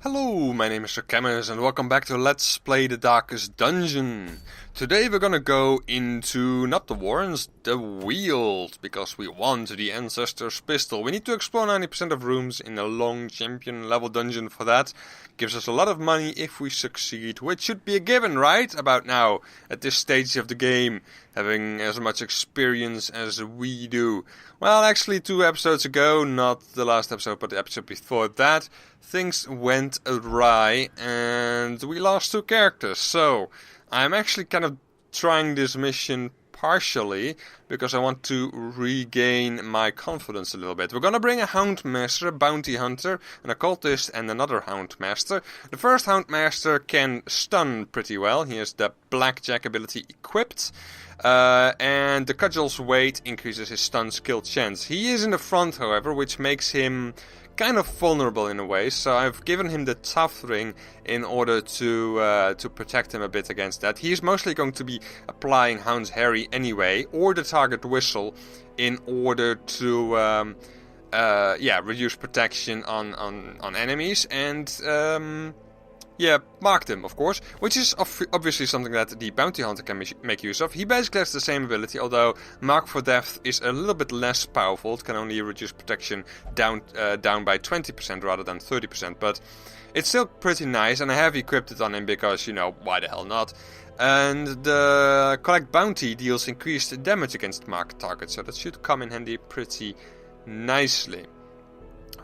Hello, my name is Sir Camus and welcome back to Let's Play the Darkest Dungeon. Today we're gonna go into, not the Warrens, the Weald, because we want the Ancestor's Pistol. We need to explore 90% of rooms in a long champion level dungeon for that. Gives us a lot of money if we succeed, which should be a given, right? About now, at this stage of the game, having as much experience as we do. Well, actually 2 episodes ago, not the last episode, but the episode before that, things went awry and we lost 2 characters. So, I'm actually kind of trying this mission partially because I want to regain my confidence a little bit. We're gonna bring a Houndmaster, a bounty hunter, an occultist and another Houndmaster. The first Houndmaster can stun pretty well. He has the blackjack ability equipped. And the cudgel's weight increases his stun skill chance. He is in the front, however, which makes him kind of vulnerable in a way, so I've given him the tough ring in order to protect him a bit against that. He's mostly going to be applying Hound's Harry anyway, or the target whistle, in order to reduce protection on enemies and mark them, of course, which is obviously something that the bounty hunter can make use of. He basically has the same ability, although Mark for Death is a little bit less powerful. It can only reduce protection down by 20% rather than 30%, but it's still pretty nice, and I have equipped it on him because, you know, why the hell not? And the Collect Bounty deals increased damage against marked targets, so that should come in handy pretty nicely.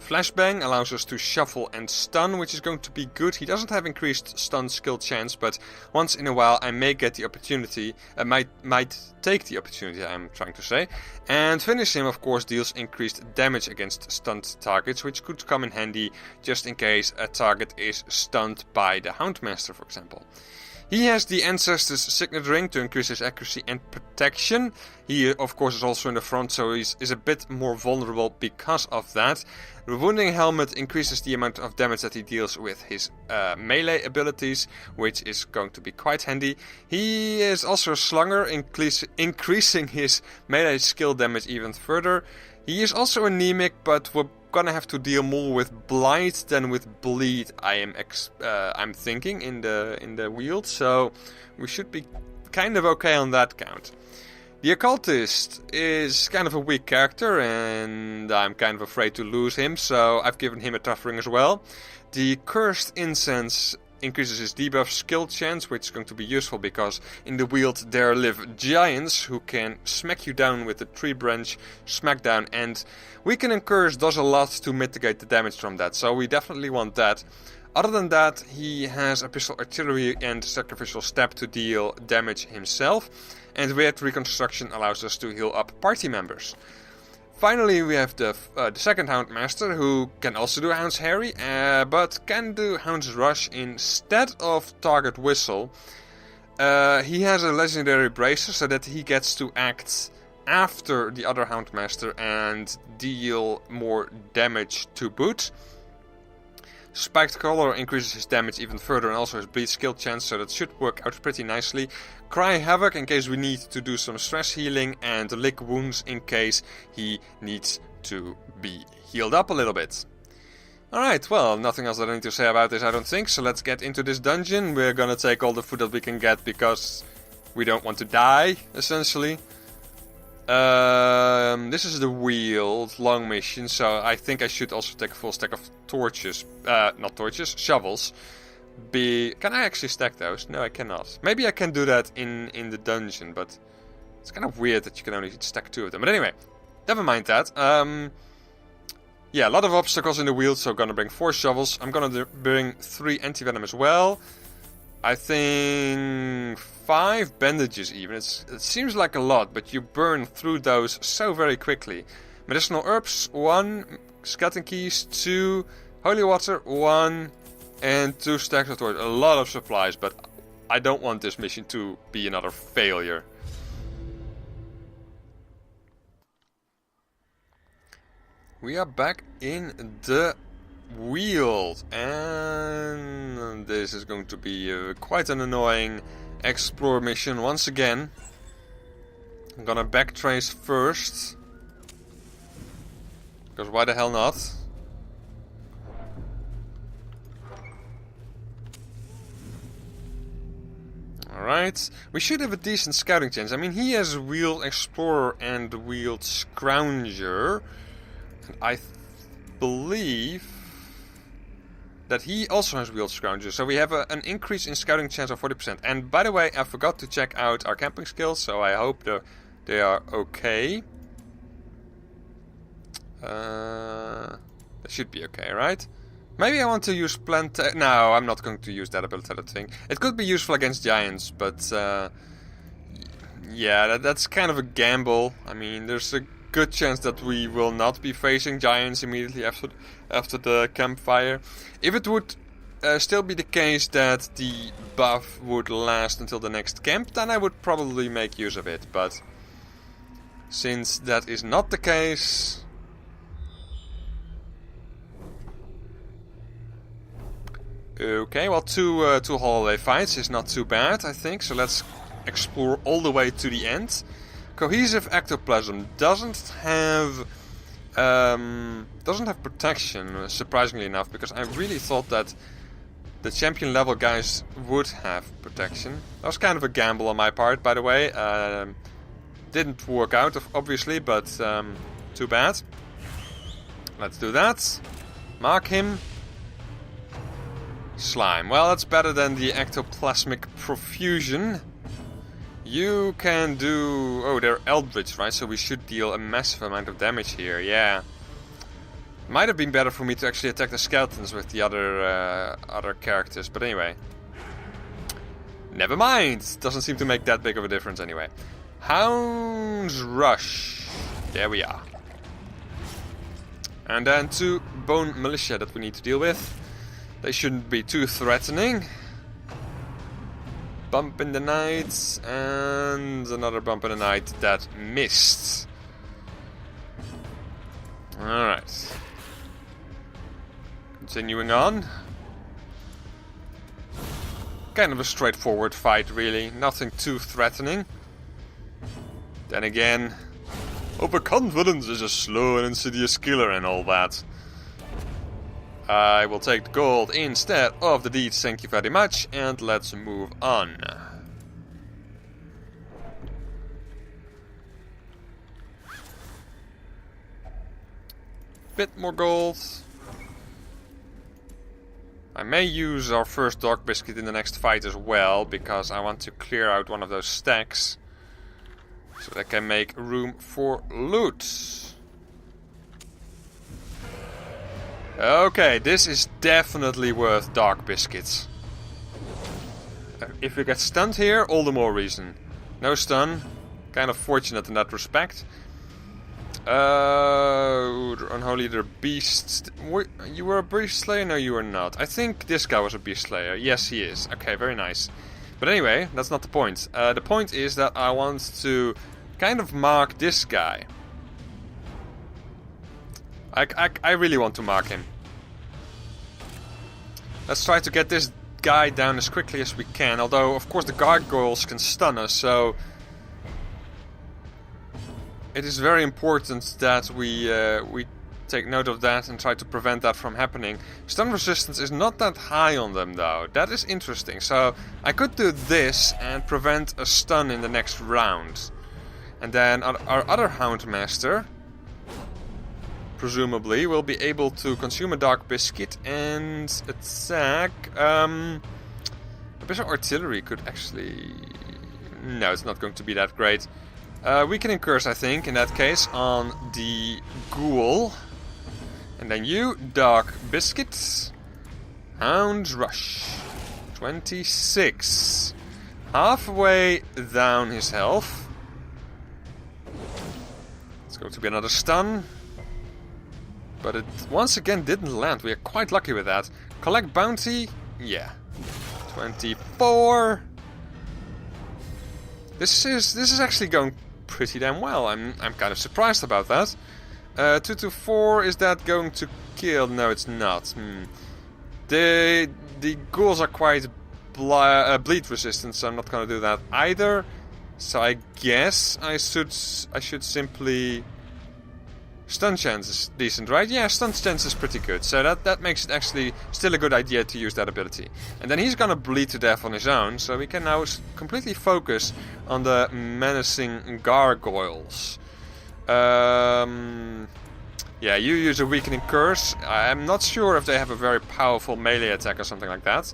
Flashbang allows us to shuffle and stun, which is going to be good. He doesn't have increased stun skill chance, but once in a while I may get the opportunity, might take the opportunity, I'm trying to say. And Finish Him, of course, deals increased damage against stunned targets, which could come in handy just in case a target is stunned by the Houndmaster, for example. He has the Ancestor's Signet Ring to increase his accuracy and protection. He, of course, is also in the front, so he's a bit more vulnerable because of that. The Wounding Helmet increases the amount of damage that he deals with his melee abilities, which is going to be quite handy. He is also a Slunger, increasing his melee skill damage even further. He is also anemic, but we're gonna have to deal more with Blight than with Bleed, I'm thinking, in the Weald, so we should be kind of okay on that count. The Occultist is kind of a weak character, and I'm kind of afraid to lose him, so I've given him a tough ring as well. The Cursed Incense increases his debuff skill chance, which is going to be useful because in the Weald there live giants who can smack you down with the tree branch smackdown, and Weakening Curse does a lot to mitigate the damage from that, so we definitely want that. Other than that, he has Abyssal Artillery and Sacrificial Step to deal damage himself, and Weird Reconstruction allows us to heal up party members. Finally, we have the second Houndmaster, who can also do Hound's Harry, but can do Hound's Rush instead of Target Whistle. He has a legendary bracer, so that he gets to act after the other Houndmaster and deal more damage to boot. Spiked Collar increases his damage even further and also his bleed skill chance, so that should work out pretty nicely. Cry Havoc in case we need to do some stress healing, and Lick Wounds in case he needs to be healed up a little bit. Alright, well, nothing else that I need to say about this, I don't think, so let's get into this dungeon. We're gonna take all the food that we can get because we don't want to die, essentially. This is the Weald, long mission, so I think I should also take a full stack of torches. Not torches, shovels. Can I actually stack those? No, I cannot. Maybe I can do that in the dungeon, but it's kind of weird that you can only stack 2 of them. But anyway, never mind that. Yeah, a lot of obstacles in the Weald, so I'm gonna bring 4 shovels. I'm gonna bring 3 anti-venom as well. I think 5 bandages even. It seems like a lot, but you burn through those so very quickly. Medicinal herbs, 1. Skeleton keys, 2. Holy water, 1. And 2 stacks of torches. A lot of supplies, but I don't want this mission to be another failure. We are back in the Weald, and this is going to be quite an annoying explore mission once again. I'm gonna backtrace first, because why the hell not? Alright. We should have a decent scouting chance. I mean, he has Wheeled Explorer and Wheeled Scrounger. And I believe that he also has Wheeled Scrounger. So we have an increase in scouting chance of 40%. And by the way, I forgot to check out our camping skills, so I hope they are okay. They should be okay, right? Maybe I want to use plant... no, I'm not going to use that ability thing. It could be useful against giants, but... yeah, that's kind of a gamble. I mean, there's a good chance that we will not be facing giants immediately after the campfire. If it would still be the case that the buff would last until the next camp, then I would probably make use of it. But since that is not the case... Okay, well, two hallway fights is not too bad, I think. So let's explore all the way to the end. Cohesive ectoplasm doesn't have protection, surprisingly enough, because I really thought that the champion level guys would have protection. That was kind of a gamble on my part, by the way. Didn't work out, obviously, but too bad. Let's do that. Mark him. Slime. Well, that's better than the ectoplasmic profusion. You can do... oh, they're eldritch, right? So we should deal a massive amount of damage here, yeah. Might have been better for me to actually attack the skeletons with the other characters, but anyway. Never mind! Doesn't seem to make that big of a difference anyway. Hound's Rush. There we are. And then 2 bone militia that we need to deal with. They shouldn't be too threatening. Bump in the night, and another bump in the night that missed. Alright. Continuing on. Kind of a straightforward fight, really. Nothing too threatening. Then again, overconfidence is a slow and insidious killer and all that. I will take the gold instead of the deeds, thank you very much, and let's move on. Bit more gold. I may use our first dog biscuit in the next fight as well, because I want to clear out one of those stacks, so that I can make room for loot. Okay, this is definitely worth dark biscuits. If we get stunned here, all the more reason. No stun. Kind of fortunate in that respect. Unholy, they're beasts. You were a beast slayer? No, you were not. I think this guy was a beast slayer. Yes, he is. Okay, very nice. But anyway, that's not the point. The point is that I want to kind of mark this guy. I really want to mark him. Let's try to get this guy down as quickly as we can. Although, of course, the gargoyles can stun us, so... it is very important that we take note of that and try to prevent that from happening. Stun resistance is not that high on them, though. That is interesting. So, I could do this and prevent a stun in the next round. And then our other Houndmaster... presumably, will be able to consume a dark biscuit and attack. Abyssal artillery could actually... no, it's not going to be that great. Weakening curse, I think, in that case, on the ghoul. And then you, dark biscuits. Hound's Rush. 26. Halfway down his health. It's going to be another stun. But it once again didn't land. We are quite lucky with that. Collect bounty? Yeah. 24. This is actually going pretty damn well. I'm kind of surprised about that. 224, is that going to kill? No, it's not. The ghouls are quite bleed resistant, so I'm not going to do that either. So I guess I should simply Stun chance is decent, right? Yeah, stun chance is pretty good. So that makes it actually still a good idea to use that ability. And then he's gonna bleed to death on his own, so we can now completely focus on the menacing gargoyles. Yeah, you use a weakening curse. I'm not sure if they have a very powerful melee attack or something like that.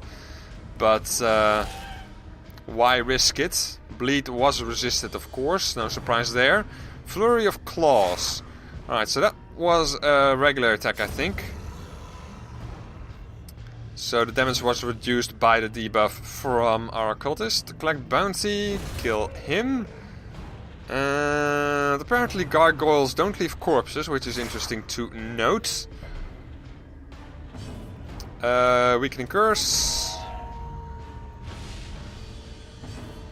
But why risk it? Bleed was resisted, of course. No surprise there. Flurry of Claws. Alright, so that was a regular attack, I think. So the damage was reduced by the debuff from our cultist. Collect bounty, kill him. And apparently gargoyles don't leave corpses, which is interesting to note. Weakening curse.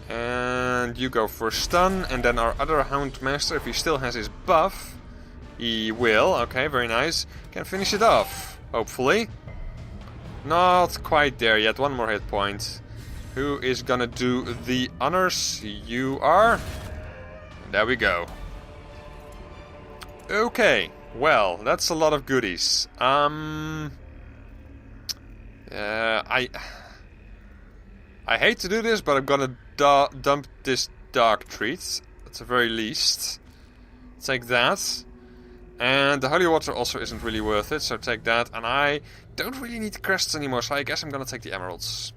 And you go for stun, and then our other Houndmaster, if he still has his buff, he will. Okay, very nice. Can finish it off, hopefully. Not quite there yet. One more hit point. Who is gonna do the honors? You are. There we go. Okay, well, that's a lot of goodies. I hate to do this, but I'm gonna dump this dark treat. At the very least. Take that. And the holy water also isn't really worth it, so take that. And I don't really need the crests anymore, so I guess I'm gonna take the emeralds.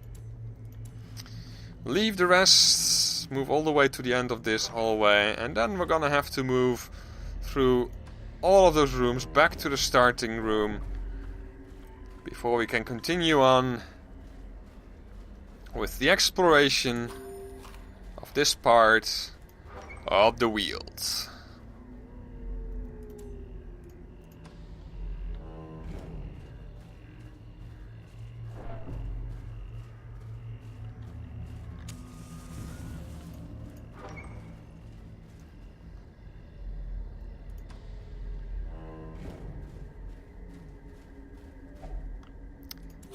Leave the rest, move all the way to the end of this hallway, and then we're gonna have to move through all of those rooms back to the starting room before we can continue on with the exploration of this part of the Weald.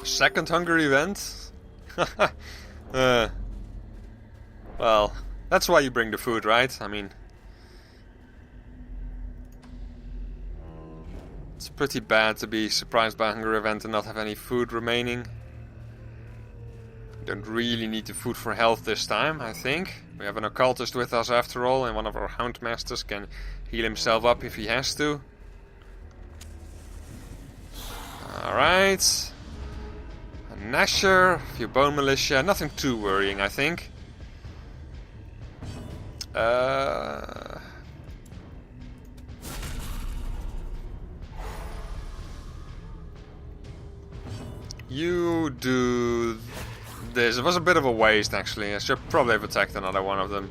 Second hunger event? Well, that's why you bring the food, right? I mean, it's pretty bad to be surprised by a hunger event and not have any food remaining. Don't really need the food for health this time, I think. We have an occultist with us after all, and one of our Houndmasters can heal himself up if he has to. Alright. Nasher, a few bone militia, nothing too worrying, I think. You do this. It was a bit of a waste, actually. I should probably have attacked another one of them.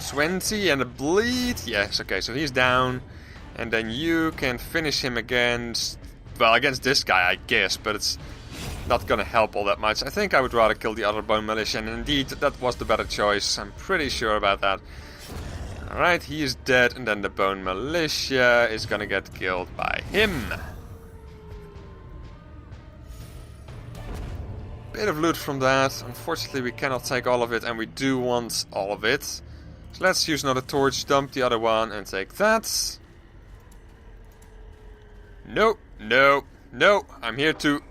20 and a bleed. Yes, okay, so he's down. And then you can finish him against... Well, against this guy, I guess, but it's not gonna help all that much. I think I would rather kill the other bone militia, and indeed, that was the better choice. I'm pretty sure about that. Alright, he is dead, and then the bone militia is gonna get killed by him. Bit of loot from that. Unfortunately, we cannot take all of it, and we do want all of it. So let's use another torch, dump the other one, and take that. No, no, no. I'm here to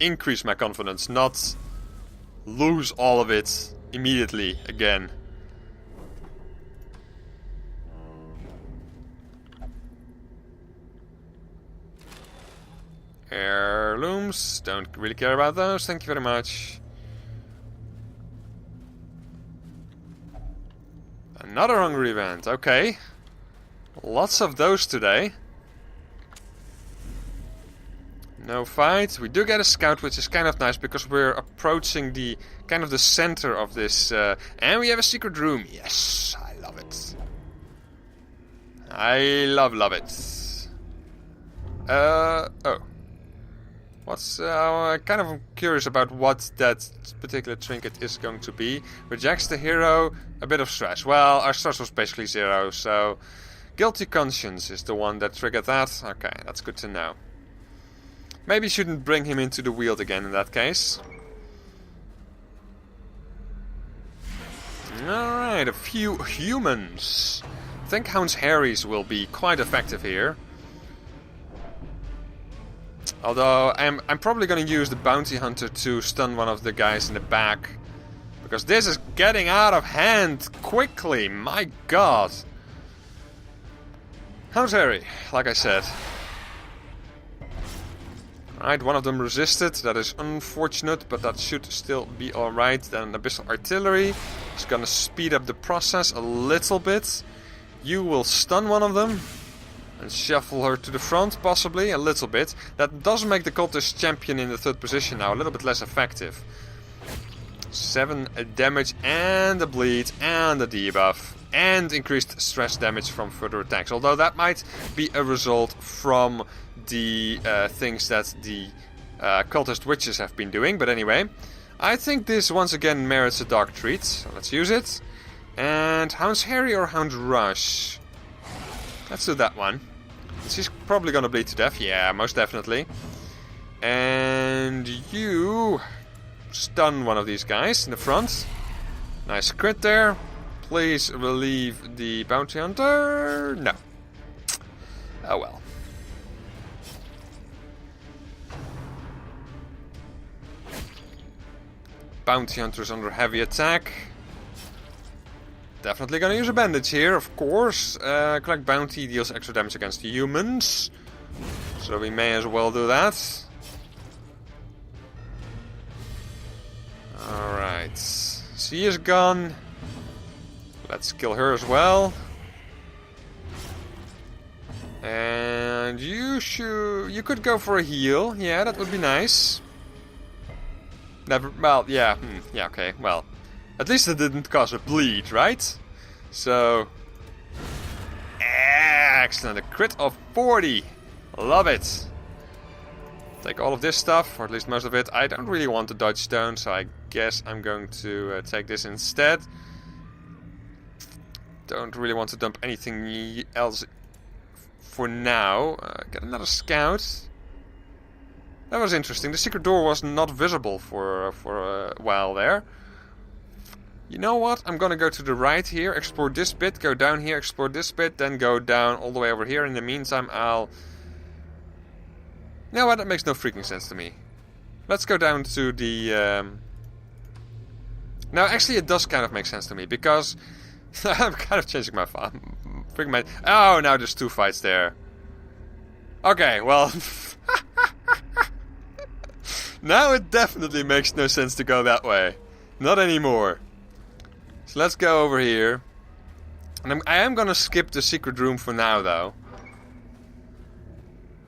increase my confidence, not lose all of it immediately again. Heirlooms, don't really care about those, thank you very much. Another hungry event, okay. Lots of those today. No fight. We do get a scout, which is kind of nice because we're approaching the kind of the center of this. And we have a secret room. Yes, I love it. I love it. Oh. What's kind of curious about what that particular trinket is going to be. Rejects the hero, a bit of stress. Well, our stress was basically 0, so guilty conscience is the one that triggered that. Okay, that's good to know. Maybe shouldn't bring him into the Weald again in that case. Alright, a few humans. I think Hound's Harry's will be quite effective here. Although I'm probably going to use the Bounty Hunter to stun one of the guys in the back. Because this is getting out of hand quickly, my god. Hound's Harry, like I said. Alright, one of them resisted, that is unfortunate, but that should still be alright. Then Abyssal Artillery is gonna speed up the process a little bit. You will stun one of them and shuffle her to the front, possibly, a little bit. That does make the Cultist Champion in the 3rd position now a little bit less effective. 7 damage and a bleed and a debuff. And increased stress damage from further attacks. Although that might be a result from the things that the cultist witches have been doing. But anyway, I think this once again merits a dark treat. So let's use it. And Hound's Harry or Hound Rush? Let's do that one. She's probably gonna bleed to death. Yeah, most definitely. And you stun one of these guys in the front. Nice crit there. Please relieve the Bounty Hunter. No. Oh well. Bounty Hunter's under heavy attack. Definitely gonna use a bandage here, of course. Collect Bounty deals extra damage against humans. So we may as well do that. Alright. She is gone. Let's kill her as well. And you could go for a heal. Yeah, that would be nice. Never. Well, yeah. Yeah, okay. Well, at least it didn't cause a bleed, right? So, excellent. A crit of 40. Love it. Take all of this stuff, or at least most of it. I don't really want the dodge stone, so I guess I'm going to take this instead. Don't really want to dump anything else for now. Get another scout. That was interesting. The secret door was not visible for a while there. You know what? I'm gonna go to the right here, explore this bit, go down here, explore this bit, then go down all the way over here. In the meantime, I'll... You know what? That makes no freaking sense to me. Let's go down to the... Now, actually, it does kind of make sense to me, because... I'm kind of changing my freaking mind. Oh, now there's 2 fights there. Okay, well... Now it definitely makes no sense to go that way. Not anymore. So let's go over here. And I am gonna skip the secret room for now, though.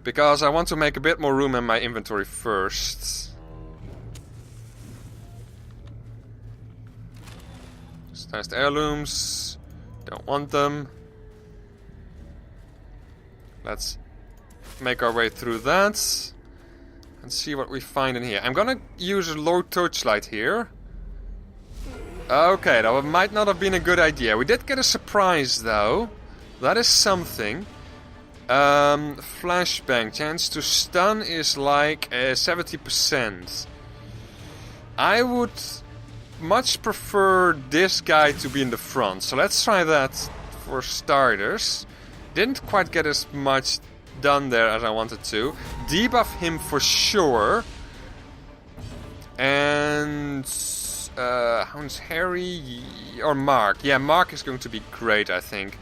Because I want to make a bit more room in my inventory first. Stashed heirlooms. Don't want them. Let's make our way through that. And see what we find in here. I'm gonna use a low torchlight here. Okay, that might not have been a good idea. We did get a surprise, though. That is something. Flashbang. Chance to stun is like 70%. I would much prefer this guy to be in the front. So let's try that for starters. Didn't quite get as much done there as I wanted to. Debuff him for sure. And Hound's Harry or Mark. Yeah, Mark is going to be great, I think.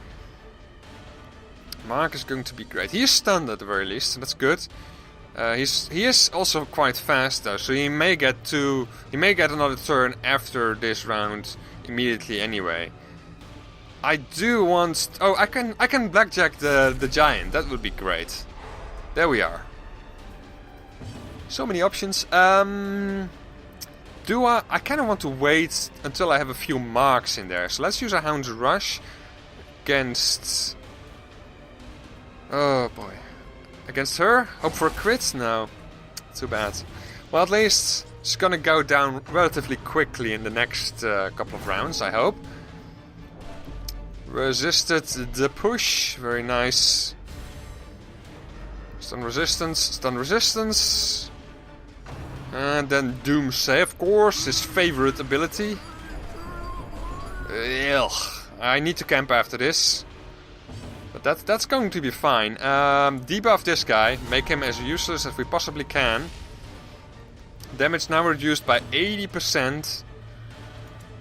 Mark is going to be great. He is stunned at the very least, so that's good. He is also quite fast though, so he may get another turn after this round immediately anyway. I do want... Oh, I can blackjack the giant. That would be great. There we are. So many options. I kind of want to wait until I have a few marks in there. So let's use a Hound's Rush against... Oh boy. Against her? Hope for a crit? No. Too bad. Well, at least it's gonna go down relatively quickly in the next couple of rounds, I hope. Resisted the push. Very nice. Stun resistance. Stun resistance. And then Doomsay, of course. His favorite ability. Ugh. I need to camp after this. But that's going to be fine. Debuff this guy. Make him as useless as we possibly can. Damage now reduced by 80%.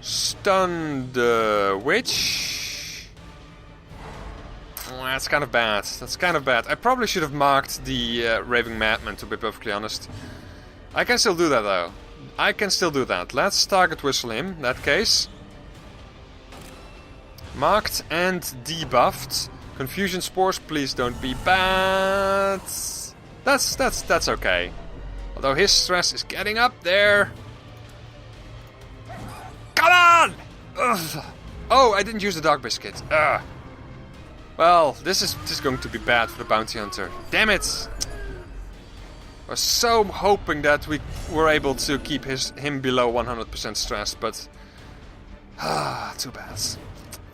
Stun the witch. Oh, that's kind of bad. That's kind of bad. I probably should have marked the Raving Madman, to be perfectly honest. I can still do that though. I can still do that. Let's target whistle him in that case. Marked and debuffed. Confusion spores, please don't be bad. That's okay. Although his stress is getting up there. Come on! Ugh. Oh, I didn't use the dog biscuit. Ugh. Well, this is going to be bad for the bounty hunter. Damn it! I was so hoping that we were able to keep him below 100% stress, but too bad.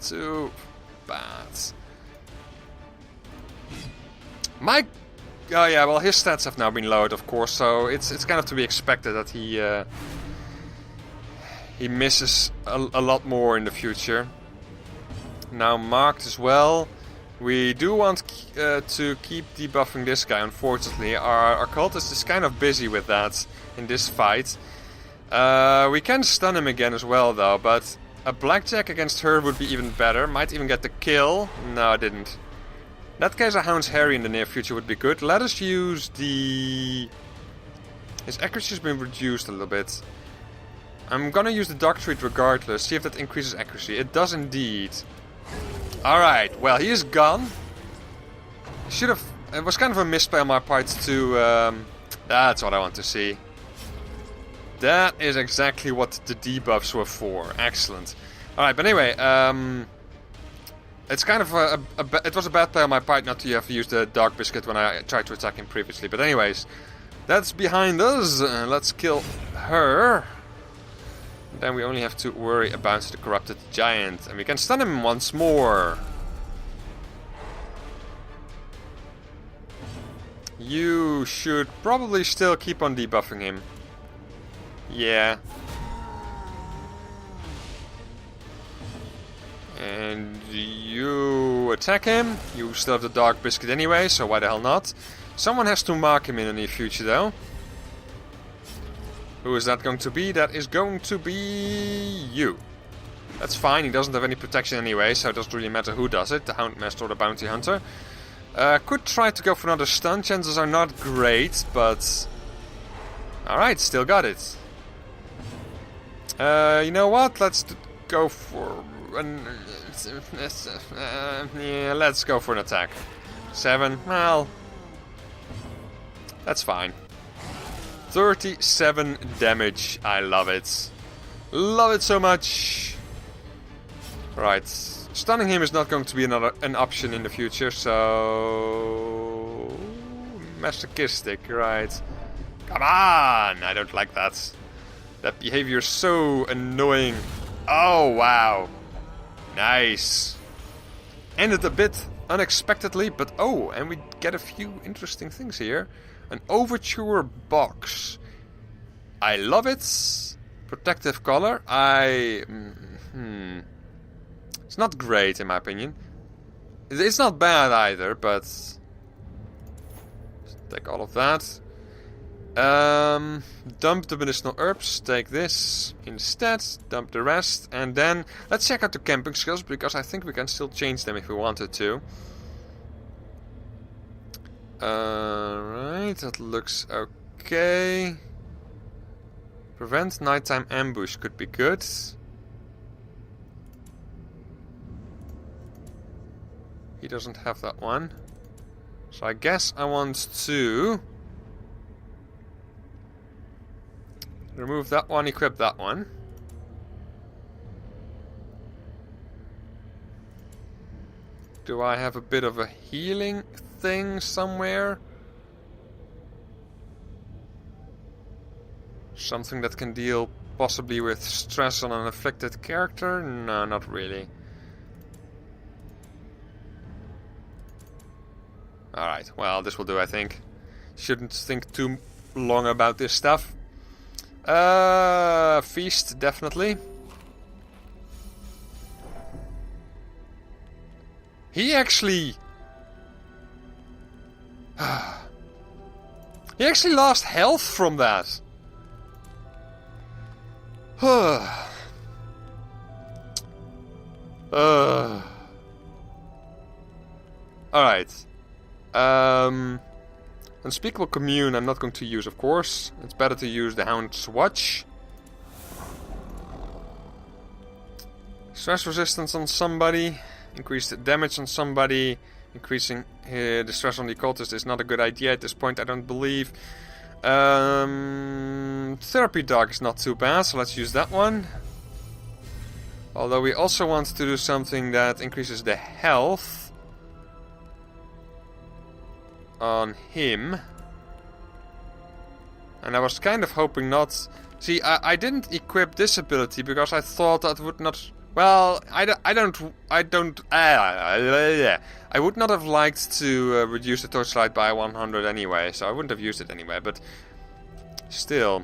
Too bad. My oh yeah, well his stats have now been lowered, of course, so it's kind of to be expected that he misses a lot more in the future. Now marked as well. We do want to keep debuffing this guy, unfortunately. Our cultist is kind of busy with that in this fight. We can stun him again as well, though, but a blackjack against her would be even better. Might even get the kill. No, I didn't. In that case, a Hound's Harry in the near future would be good. Let us use the... His accuracy has been reduced a little bit. I'm gonna use the Dog Treat regardless, see if that increases accuracy. It does indeed. Alright, well, he is gone. Should have... It was kind of a misplay on my part to... that's what I want to see. That is exactly what the debuffs were for. Excellent. Alright, but anyway, it's kind of it was a bad play on my part not to have used the Dog Biscuit when I tried to attack him previously. But anyways, that's behind us. Let's kill her. Then we only have to worry about the corrupted giant. And we can stun him once more. You should probably still keep on debuffing him. Yeah. And you attack him. You still have the Dark Biscuit anyway, so why the hell not? Someone has to mark him in the near future though. Who is that going to be? That is going to be you. That's fine, he doesn't have any protection anyway, so it doesn't really matter who does it, the Houndmaster or the Bounty Hunter. Could try to go for another stun, chances are not great, but... Alright, still got it. You know what? Let's go for... yeah, let's go for an attack. 7, well... That's fine. 37 damage. I love it. Love it so much. Right. Stunning him is not going to be an option in the future, so... Masochistic, right. Come on! I don't like that. That behavior is so annoying. Oh, wow. Nice. Ended a bit unexpectedly, but oh, and we get a few interesting things here. An overture box. I love it. Protective color. It's not great in my opinion. It's not bad either, but... Take all of that. Dump the medicinal herbs. Take this instead. Dump the rest. And then let's check out the camping skills, because I think we can still change them if we wanted to. Right, that looks okay. Prevent nighttime ambush could be good. He doesn't have that one. So I guess I want to remove that one, equip that one. Do I have a bit of a healing thing somewhere? Something that can deal possibly with stress on an afflicted character? No, not really. Alright, well, this will do, I think. Shouldn't think too long about this stuff. Feast, definitely. He actually He actually lost health from that. Alright. Unspeakable Commune I'm not going to use, of course. It's better to use the Hound's Watch. Stress resistance on somebody. Increased damage on somebody. Increasing the stress on the cultist is not a good idea at this point, I don't believe. Therapy Dog is not too bad, so let's use that one. Although we also want to do something that increases the health on him. And I was kind of hoping not... See, I didn't equip this ability because I thought that would not... Well, I would not have liked to reduce the torchlight by 100 anyway, so I wouldn't have used it anyway, but still.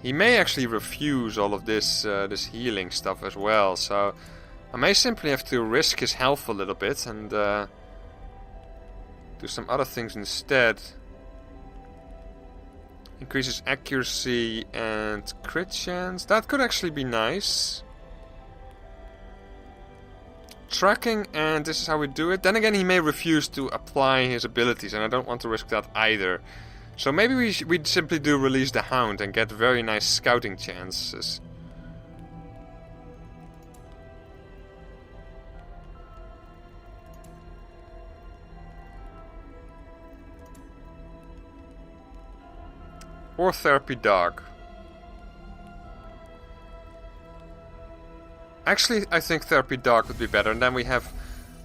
He may actually refuse all of this this healing stuff as well, so I may simply have to risk his health a little bit and do some other things instead. Increases accuracy and crit chance. That could actually be nice. Tracking, and this is how we do it. Then again, he may refuse to apply his abilities, and I don't want to risk that either. So maybe we'd simply do release the Hound and get very nice scouting chances. Or Therapy Dog. Actually, I think Therapy Dog would be better, and then we have...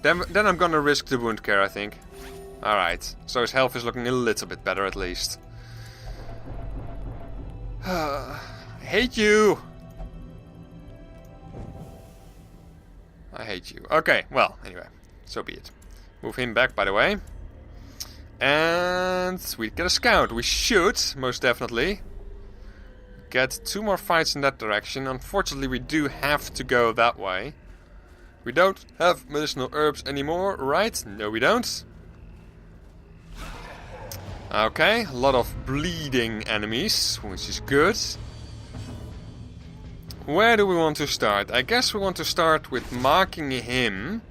Then I'm gonna risk the Wound Care, I think. Alright, so his health is looking a little bit better at least. I hate you! I hate you. Okay, well, anyway, so be it. Move him back, by the way. And we get a scout. We should, most definitely, get 2 more fights in that direction. Unfortunately, we do have to go that way. We don't have medicinal herbs anymore, right? No, we don't. Okay, a lot of bleeding enemies, which is good. Where do we want to start? I guess we want to start with marking him.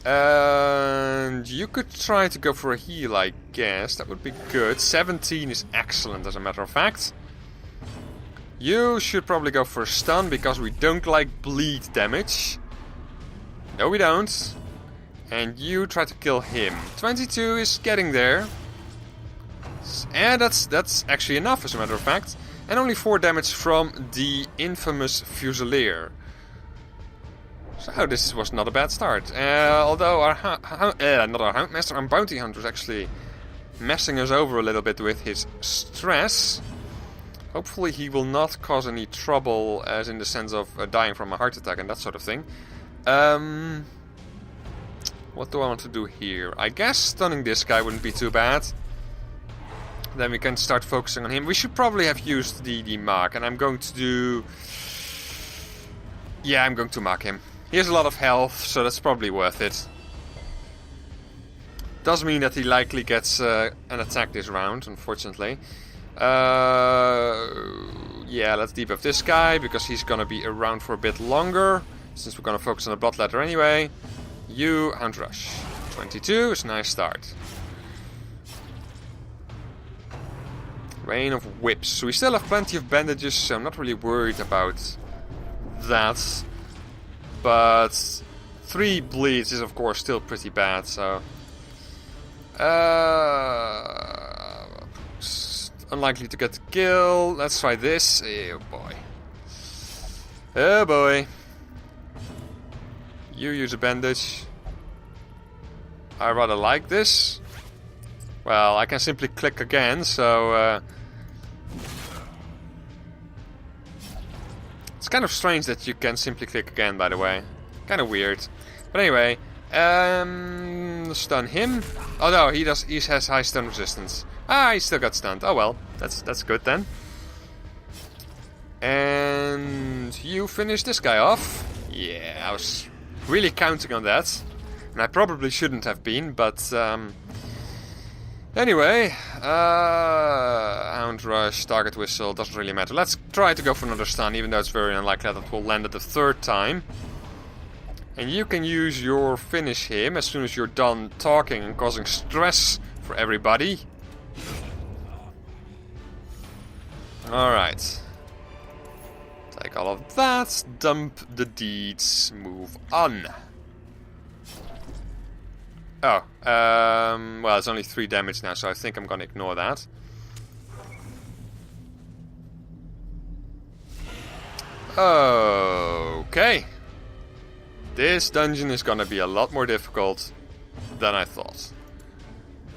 And you could try to go for a heal, I guess. That would be good. 17 is excellent, as a matter of fact. You should probably go for a stun, because we don't like bleed damage. No, we don't. And you try to kill him. 22 is getting there. And that's actually enough, as a matter of fact. And only 4 damage from the infamous Fusilier. So this was not a bad start. Although our not our Houndmaster, our Bounty Hunter is actually messing us over a little bit with his stress. Hopefully he will not cause any trouble, as in the sense of dying from a heart attack and that sort of thing. What do I want to do here? I guess stunning this guy wouldn't be too bad. Then we can start focusing on him. We should probably have used the mark, and I'm going to do... Yeah, I'm going to mark him. He has a lot of health, so that's probably worth it. Does mean that he likely gets an attack this round, unfortunately. Yeah, let's debuff this guy, because he's gonna be around for a bit longer, since we're gonna focus on the blood ladder anyway. You, Hound Rush. 22 is a nice start. Rain of Whips. So we still have plenty of bandages, so I'm not really worried about that. But 3 bleeds is of course still pretty bad, so... unlikely to get the kill. Let's try this. Oh boy. Oh boy. You use a bandage. I rather like this. Well, I can simply click again, so... It's kind of strange that you can simply click again, by the way. Kind of weird. But anyway, stun him. Oh no, he has high stun resistance. Ah, he still got stunned. Oh well, that's good then. And you finish this guy off. Yeah, I was really counting on that. And I probably shouldn't have been, but... Anyway, Hound Rush, Target Whistle, doesn't really matter. Let's try to go for another stun, even though it's very unlikely that it will land it the third time. And you can use your finish him as soon as you're done talking and causing stress for everybody. Alright. Take all of that, dump the deeds, move on. Oh, well, it's only 3 damage now, so I think I'm gonna ignore that. Okay. This dungeon is gonna be a lot more difficult than I thought.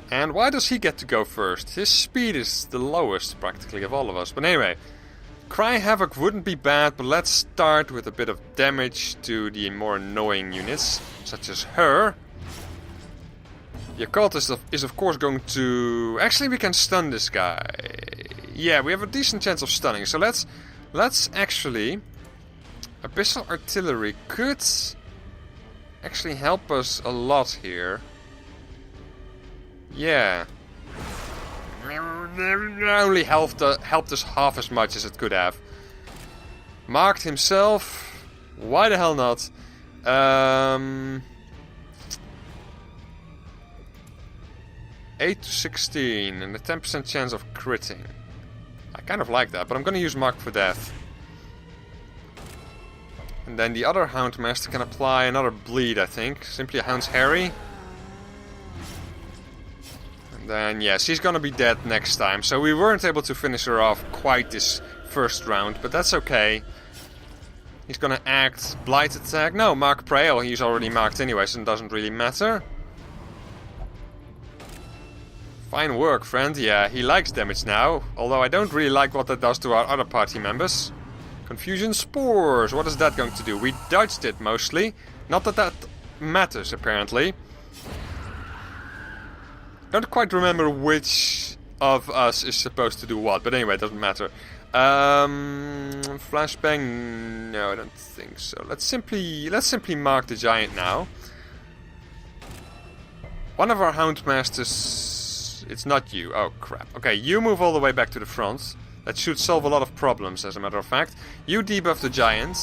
And why does he get to go first? His speed is the lowest, practically, of all of us. But anyway, Cry Havoc wouldn't be bad, but let's start with a bit of damage to the more annoying units, such as her. The occultist is of course going to... Actually, we can stun this guy. Yeah, we have a decent chance of stunning. So let's actually... Abyssal Artillery could actually help us a lot here. Yeah. Only helped us half as much as it could have. Marked himself. Why the hell not? 8 to 16 and a 10% chance of critting. I kind of like that, but I'm going to use Mark for Death. And then the other Houndmaster can apply another bleed, I think. Simply a Hound's Harry. And then, yeah, she's going to be dead next time. So we weren't able to finish her off quite this first round, but that's okay. He's going to act Blight Attack. No, Mark Prey. He's already marked anyway, so it doesn't really matter. Fine work, friend. Yeah, he likes damage now. Although I don't really like what that does to our other party members. Confusion Spores. What is that going to do? We dodged it mostly. Not that that matters, apparently. Don't quite remember which of us is supposed to do what. But anyway, it doesn't matter. Flashbang? No, I don't think so. Let's simply mark the giant now. One of our Houndmasters... It's not you. Oh, crap. Okay, you move all the way back to the front. That should solve a lot of problems, as a matter of fact. You debuff the giant.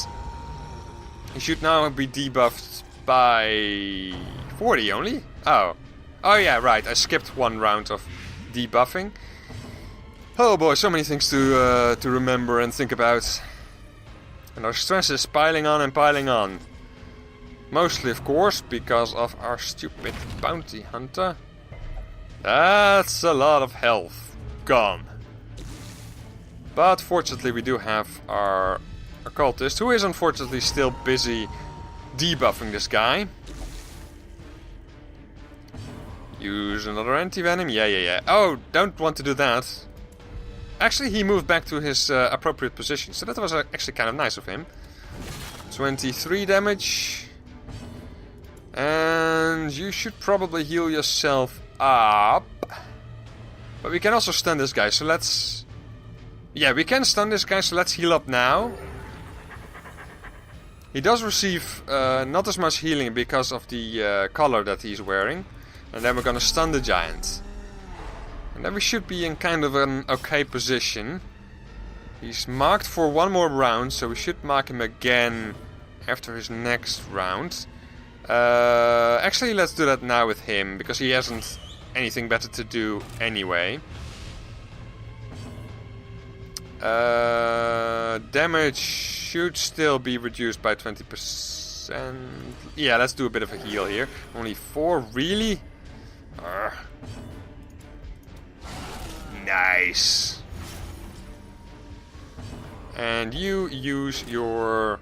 He should now be debuffed by 40 only? Oh. Oh yeah, right. I skipped one round of debuffing. Oh boy, so many things to remember and think about. And our stress is piling on and piling on. Mostly, of course, because of our stupid bounty hunter. That's a lot of health gone. But fortunately we do have our occultist, who is unfortunately still busy debuffing this guy. Use another anti-venom. Yeah. Oh, don't want to do that. Actually, he moved back to his appropriate position, so that was actually kind of nice of him. 23 damage. And you should probably heal yourself up. But we can also stun this guy, so let's... Yeah, we can stun this guy, so let's heal up now. He does receive not as much healing because of the collar that he's wearing. And then we're gonna stun the giant. And then we should be in kind of an okay position. He's marked for one more round, so we should mark him again after his next round. Actually, let's do that now with him, because he hasn't anything better to do anyway. Damage should still be reduced by 20%. Yeah, let's do a bit of a heal here. Only 4, really? Nice. And you use your...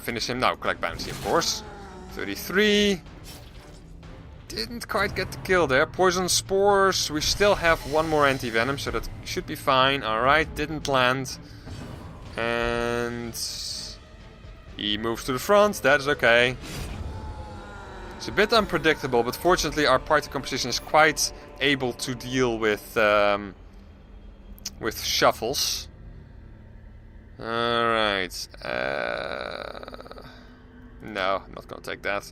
finish him now. Collect bounty, of course. 33. Didn't quite get the kill there. Poison spores. We still have one more anti-venom, so that should be fine. Alright, didn't land. And... he moves to the front. That is okay. It's a bit unpredictable, but fortunately our party composition is quite able to deal with shuffles. Alright. No, I'm not gonna take that.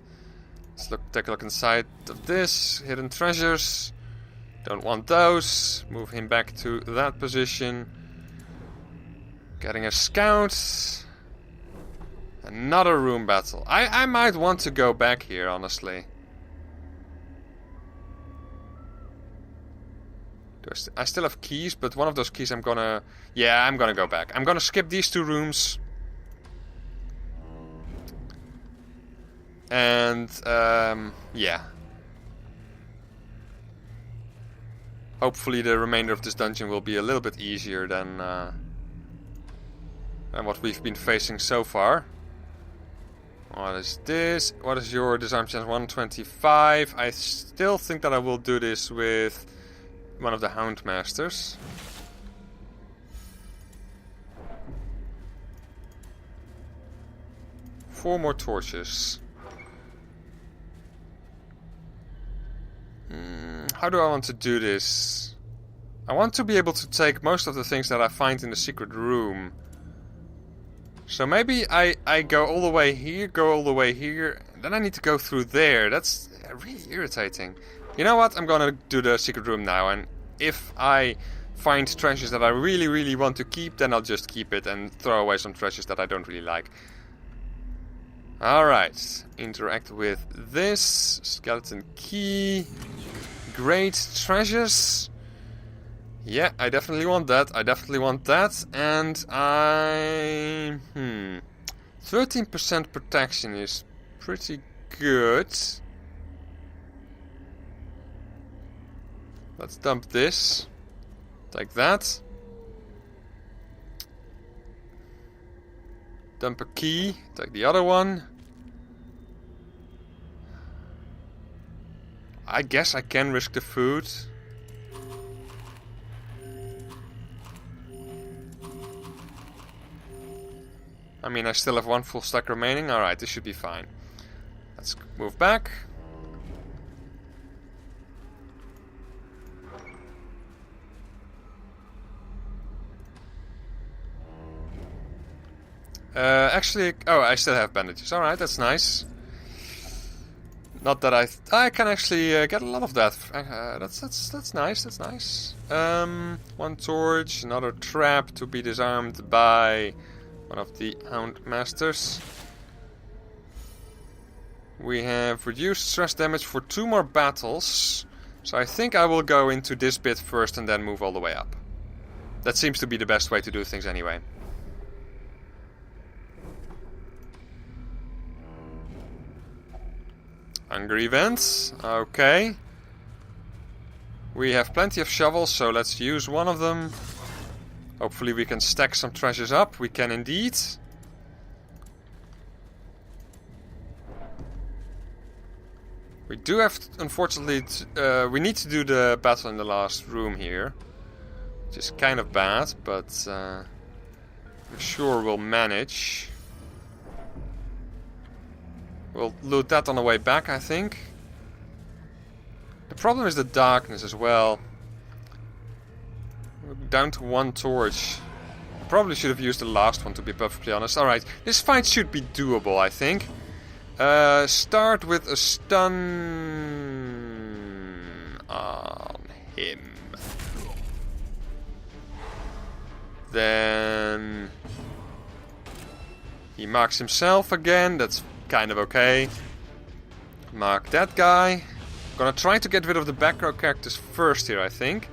Let's take a look inside of this. Hidden treasures. Don't want those. Move him back to that position. Getting a scout. Another room battle. I might want to go back here, honestly. I still have keys, but one of those keys I'm gonna... Yeah, I'm gonna go back. I'm gonna skip these two rooms. And, yeah. Hopefully the remainder of this dungeon will be a little bit easier than what we've been facing so far. What is this? What is your disarm chance? 125. I still think that I will do this with one of the Hound Masters. Four more torches. How do I want to do this? I want to be able to take most of the things that I find in the secret room. So maybe I go all the way here, go all the way here, then I need to go through there. That's really irritating. You know what? I'm gonna do the secret room now, and if I find treasures that I really, really want to keep, then I'll just keep it and throw away some treasures that I don't really like. Alright, interact with this. Skeleton key. Great treasures. Yeah, I definitely want that. I definitely want that. And I... 13% protection is pretty good. Let's dump this. Take that. Dump a key. Take the other one. I guess I can risk the food. I mean, I still have one full stack remaining. Alright, this should be fine. Let's move back. Actually, oh, I still have bandages. Alright, that's nice. Not that I can actually get a lot of that. That's nice. That's nice. One torch, another trap to be disarmed by one of the Hound Masters. We have reduced stress damage for 2 more battles. So I think I will go into this bit first and then move all the way up. That seems to be the best way to do things anyway. Hunger events, okay. We have plenty of shovels, so let's use one of them. Hopefully we can stack some treasures up. We can indeed. We do have, unfortunately, we need to do the battle in the last room here. Which is kind of bad, but I'm sure we'll manage. We'll loot that on the way back, I think. The problem is the darkness as well. We're down to 1 torch. I probably should have used the last one, to be perfectly honest. Alright, this fight should be doable, I think. Start with a stun on him. Then he marks himself again. That's kind of okay. Mark that guy. Gonna try to get rid of the back row characters first here, I think.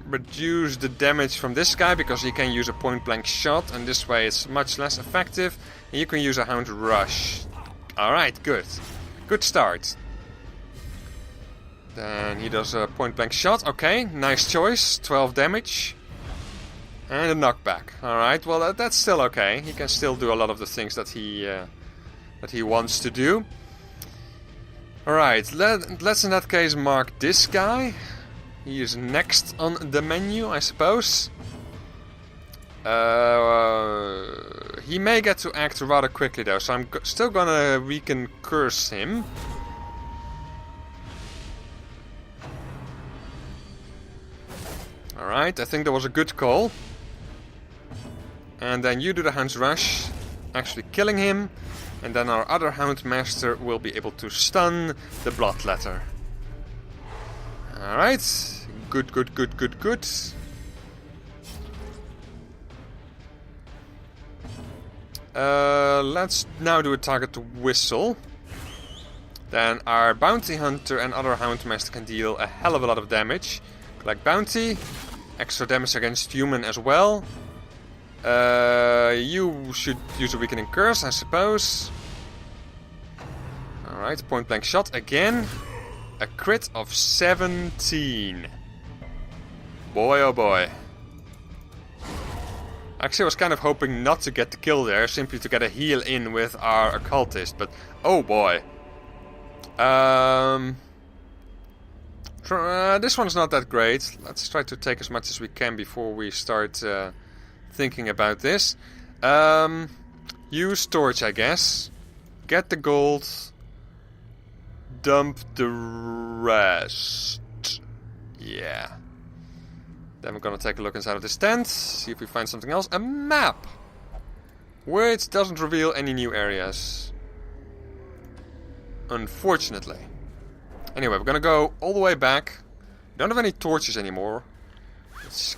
Reduce the damage from this guy because he can use a point blank shot, and this way it's much less effective. And you can use a Hound Rush. Alright, good. Good start. Then he does a point blank shot. Okay, nice choice. 12 damage. And a knockback. Alright, well that's still okay. He can still do a lot of the things that he wants to do. Alright, let's in that case mark this guy. He is next on the menu, I suppose. He may get to act rather quickly though, so I'm still gonna weaken curse him. Alright, I think that was a good call. And then you do the Hound's Rush, actually killing him. And then our other Hound Master will be able to stun the Bloodletter. Alright, good, good, good, good, good. Let's now do a target to whistle. Then our Bounty Hunter and other Hound Master can deal a hell of a lot of damage. Like Bounty, extra damage against human as well. You should use a Weakening Curse, I suppose. Alright, point blank shot again. A crit of 17. Boy oh boy. Actually, I was kind of hoping not to get the kill there, simply to get a heal in with our Occultist, but oh boy. This one's not that great. Let's try to take as much as we can before we start thinking about this. Use Torch, I guess. Get the gold. Dump the rest. Yeah. Then we're gonna take a look inside of this tent, see if we find something else. A map! Which doesn't reveal any new areas. Unfortunately. Anyway, we're gonna go all the way back. We don't have any torches anymore. Which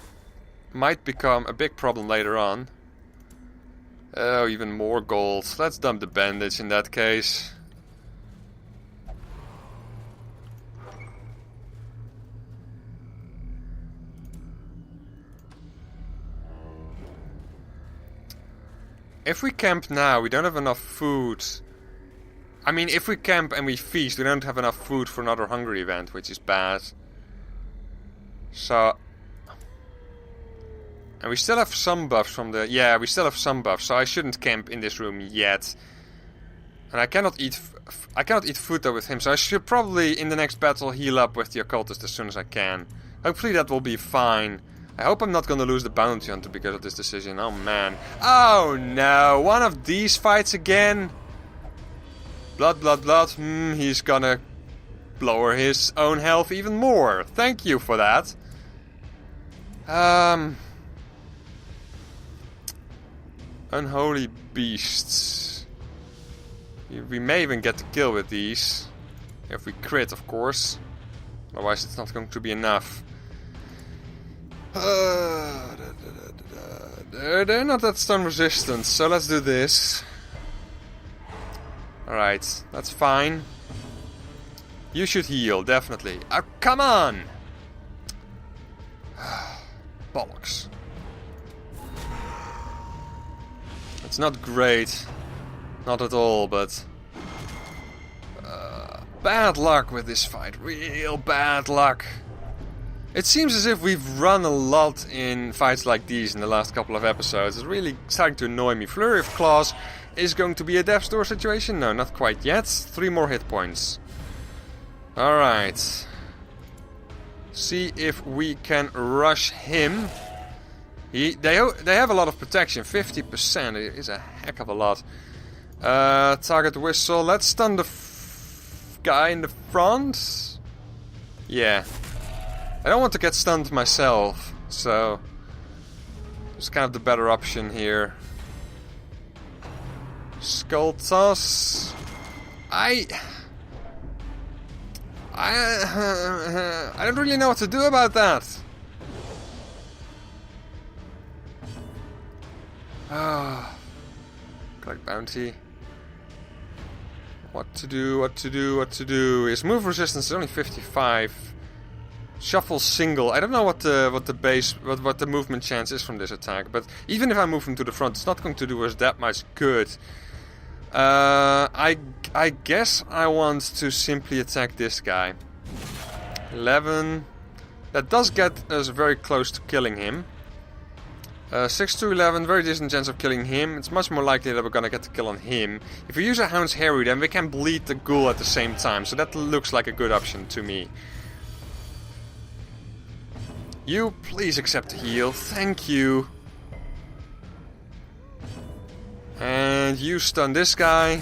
might become a big problem later on. Oh, even more gold. Let's dump the bandage in that case. If we camp now, we don't have enough food. I mean, if we camp and we feast, we don't have enough food for another hunger event, which is bad. So... And we still have some buffs from the... Yeah, we still have some buffs, so I shouldn't camp in this room yet. And I cannot eat food though with him, so I should probably, in the next battle, heal up with the Occultist as soon as I can. Hopefully that will be fine. I hope I'm not gonna lose the Bounty Hunter because of this decision. Oh man. Oh no, one of these fights again. Blood, blood, blood. He's gonna lower his own health even more. Thank you for that. Unholy Beasts. We may even get the kill with these. If we crit, of course. Otherwise it's not going to be enough. They're not that stun resistant, so let's do this. Alright, that's fine. You should heal, definitely. Oh, come on! Bollocks. It's not great. Not at all, but... bad luck with this fight. Real bad luck. It seems as if we've run a lot in fights like these in the last couple of episodes. It's really starting to annoy me. Flurry of Claws is going to be a Death's Door situation? No, not quite yet. 3 more hit points. Alright. See if we can rush him. They have a lot of protection. 50% is a heck of a lot. Target whistle. Let's stun the guy in the front. Yeah. I don't want to get stunned myself, so it's kind of the better option here. Skull Toss. I don't really know what to do about that. Collect bounty. What to do? His move resistance is only 55. Shuffle single. I don't know what the movement chance is from this attack, but even if I move him to the front, it's not going to do us that much good. I guess I want to simply attack this guy. 11. That does get us very close to killing him. 6 to 11, very decent chance of killing him. It's much more likely that we're gonna get the kill on him. If we use a Hound's Harry, then we can bleed the ghoul at the same time, so that looks like a good option to me. You, please accept the heal. Thank you. And you stun this guy.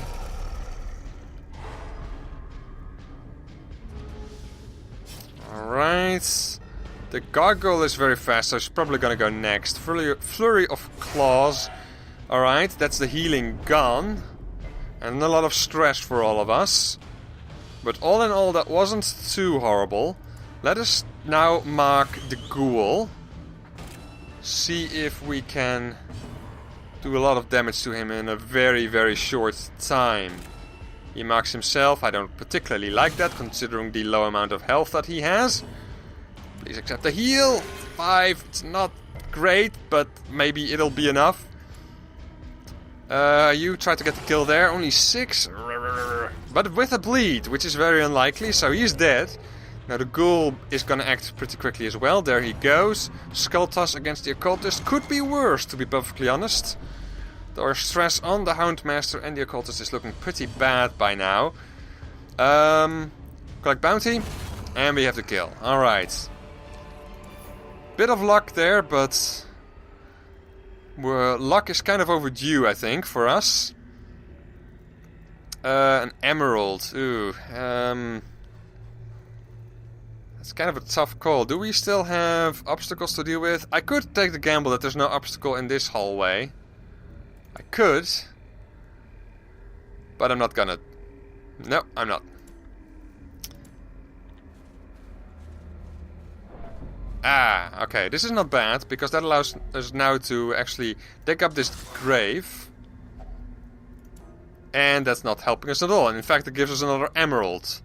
Alright. The gargoyle is very fast, so it's probably gonna go next. Flurry of claws. Alright, that's the healing gone. And a lot of stress for all of us. But all in all, that wasn't too horrible. Let us now mark the ghoul. See if we can do a lot of damage to him in a very, very short time. He marks himself. I don't particularly like that, considering the low amount of health that he has. Please accept the heal. 5. It's not great, but maybe it'll be enough. You try to get the kill there. Only 6. But with a bleed, which is very unlikely, so he's dead. Now the ghoul is gonna act pretty quickly as well. There he goes. Skull toss against the occultist. Could be worse, to be perfectly honest. Our stress on the Houndmaster and the occultist is looking pretty bad by now. Collect bounty. And we have the kill. Alright. Bit of luck there, but luck is kind of overdue, I think, for us. An emerald. Ooh. That's kind of a tough call. Do we still have obstacles to deal with? I could take the gamble that there's no obstacle in this hallway. I could. But I'm not gonna. No, I'm not. Ah, okay. This is not bad, because that allows us now to actually dig up this grave. And that's not helping us at all. And in fact, it gives us another emerald.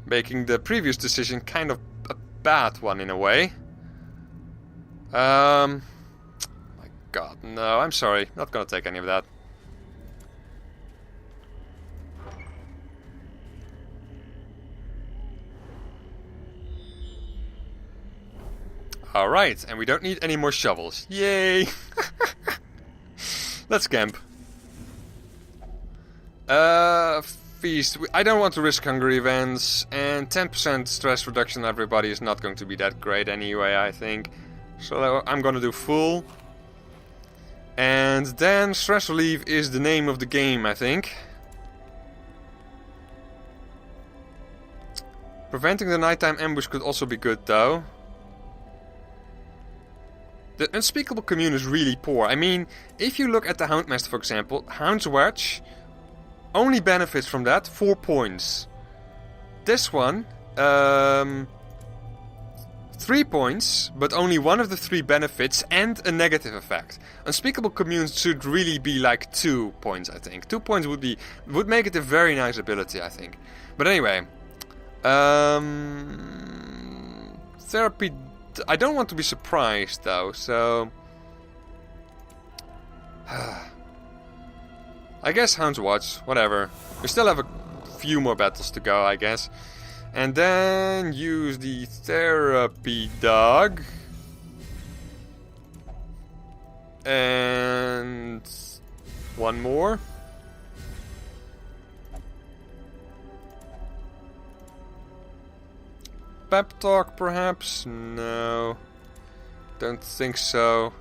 Making the previous decision kind of a bad one in a way. My god, no, I'm sorry. Not gonna take any of that. Alright, and we don't need any more shovels. Yay! Let's camp. Feast. I don't want to risk hunger events, and 10% stress reduction on everybody is not going to be that great anyway, I think. So I'm gonna do full. And then stress relief is the name of the game, I think. Preventing the nighttime ambush could also be good, though. The Unspeakable Commune is really poor. I mean, if you look at the Houndmaster, for example, Hound's Watch only benefits from that 4 points. This one, 3 points, but only one of the 3 benefits and a negative effect. Unspeakable Commune should really be like 2 points, I think. 2 points would make it a very nice ability, I think. But anyway, therapy. I don't want to be surprised though, so I guess Hound's Watch, whatever. We still have a few more battles to go, I guess. And then use the therapy dog. And one more. Pep talk, perhaps? No. Don't think so.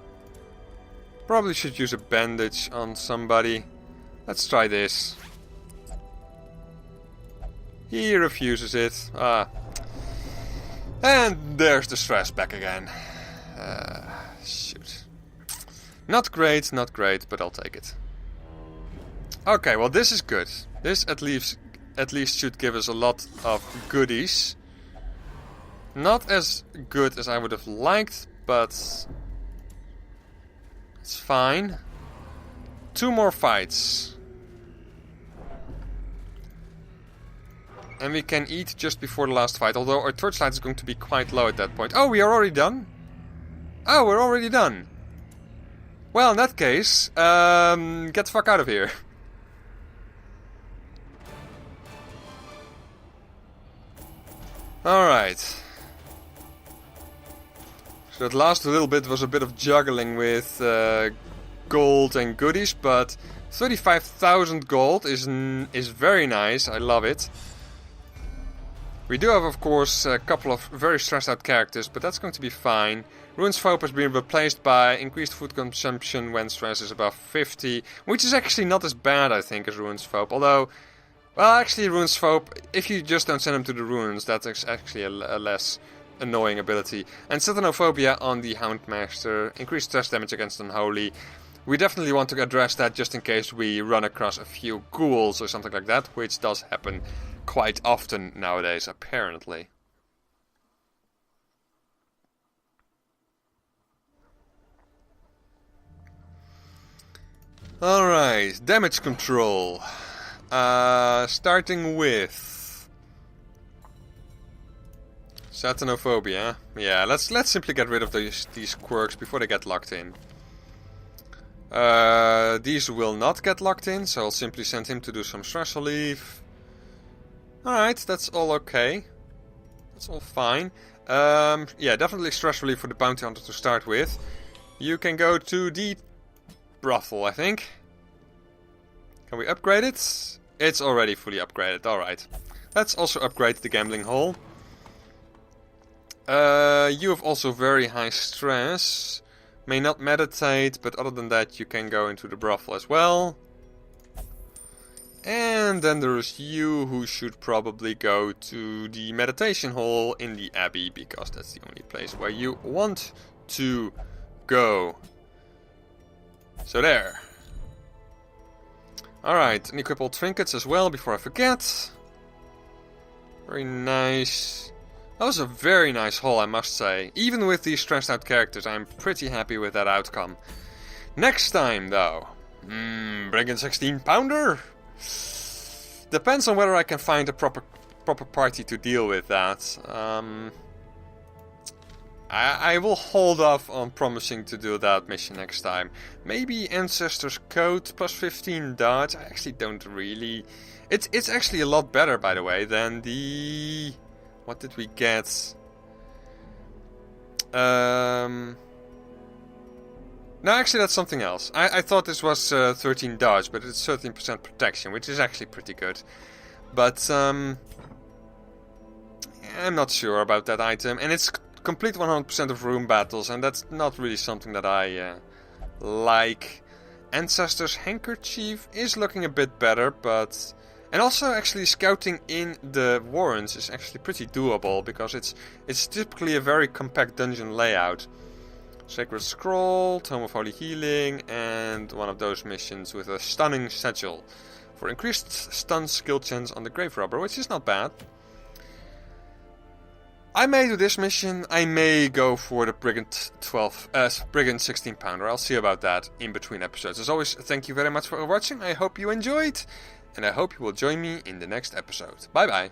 Probably should use a bandage on somebody. Let's try this. He refuses it. Ah. And there's the stress back again. Shoot. Not great, but I'll take it. Okay, well this is good. This at least should give us a lot of goodies. Not as good as I would have liked, but it's fine. 2 more fights. And we can eat just before the last fight, although our torchlight is going to be quite low at that point. Oh, we are already done? Oh, we're already done. Well, in that case, get the fuck out of here. Alright. So that last little bit was a bit of juggling with gold and goodies, but 35,000 gold is very nice. I love it. We do have, of course, a couple of very stressed out characters, but that's going to be fine. Ruin's Phobe has been replaced by increased food consumption when stress is above 50, which is actually not as bad, I think, as Ruin's Phobe. Although, well, actually, Ruin's Phobe, if you just don't send him to the ruins, that's actually a less annoying ability. And Satanophobia on the Houndmaster, increased stress damage against Unholy. We definitely want to address that just in case we run across a few ghouls or something like that, which does happen quite often nowadays, apparently. Alright, damage control. Starting with Satanophobia. Yeah, let's simply get rid of these quirks before they get locked in. These will not get locked in, so I'll simply send him to do some stress relief. Alright, that's all okay. That's all fine. Yeah, definitely stress relief for the bounty hunter to start with. You can go to the brothel, I think. Can we upgrade it? It's already fully upgraded, alright. Let's also upgrade the gambling hall. You have also very high stress. May not meditate, but other than that you can go into the brothel as well. And then there's you, who should probably go to the meditation hall in the abbey, because that's the only place where you want to go. So there. Alright, and equip all trinkets as well before I forget. Very nice. That was a very nice haul, I must say. Even with these stressed out characters, I'm pretty happy with that outcome. Next time, though. Bring in 16 pounder? Depends on whether I can find a proper party to deal with that. I will hold off on promising to do that mission next time. Maybe Ancestor's Code plus 15 dodge. I actually don't really... It's actually a lot better, by the way, than the... What did we get? No, actually that's something else. I thought this was 13 dodge, but it's 13% protection, which is actually pretty good. But I'm not sure about that item. And it's complete 100% of room battles, and that's not really something that I like. Ancestor's Handkerchief is looking a bit better, but... And also, actually, scouting in the Warrens is actually pretty doable, because it's typically a very compact dungeon layout. Sacred Scroll, Tome of Holy Healing, and one of those missions with a Stunning Satchel for increased stun skill chance on the Grave Robber, which is not bad. I may do this mission. I may go for the Brigand 16 pounder. I'll see about that in between episodes. As always, thank you very much for watching. I hope you enjoyed. And I hope you will join me in the next episode. Bye bye.